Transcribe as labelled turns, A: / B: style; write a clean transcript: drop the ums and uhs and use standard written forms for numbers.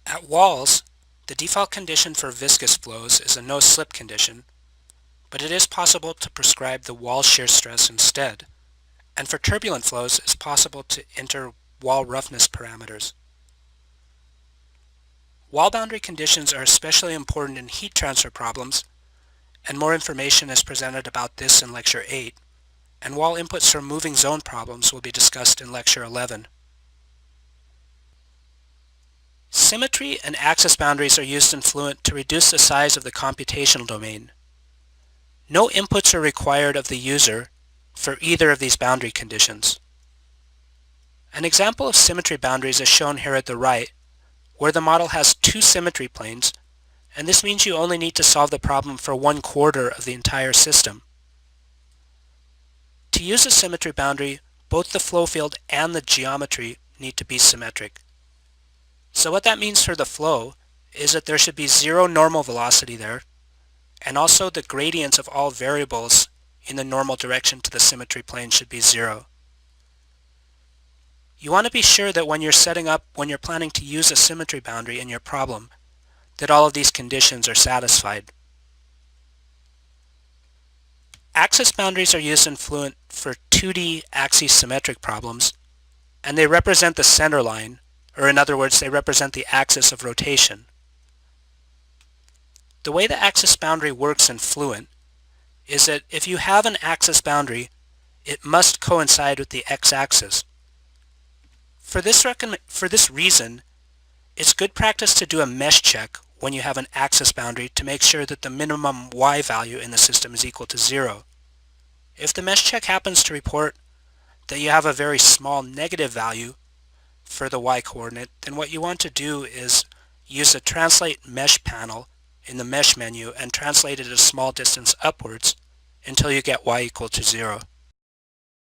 A: At walls, the default condition for viscous flows is a no-slip condition, but it is possible to prescribe the wall shear stress instead, and for turbulent flows it's possible to enter wall roughness parameters. Wall boundary conditions are especially important in heat transfer problems, and more information is presented about this in Lecture 8, and wall inputs for moving zone problems will be discussed in Lecture 11. Symmetry and axis boundaries are used in Fluent to reduce the size of the computational domain. No inputs are required of the user for either of these boundary conditions. An example of symmetry boundaries is shown here at the right, where the model has two symmetry planes, and this means you only need to solve the problem for 1/4 of the entire system. To use a symmetry boundary, both the flow field and the geometry need to be symmetric. So what that means for the flow is that there should be zero normal velocity there, and also the gradients of all variables in the normal direction to the symmetry plane should be 0. You want to be sure that when you're planning to use a symmetry boundary in your problem, that all of these conditions are satisfied. Axis boundaries are used in Fluent for 2D axisymmetric problems, and they represent the center line, or in other words, they represent the axis of rotation. The way the axis boundary works in Fluent is that if you have an axis boundary, it must coincide with the x-axis. For this reason, it's good practice to do a mesh check when you have an axis boundary to make sure that the minimum y value in the system is equal to 0. If the mesh check happens to report that you have a very small negative value for the y-coordinate, then what you want to do is use the Translate Mesh panel in the Mesh menu and translate it a small distance upwards until you get y equal to 0.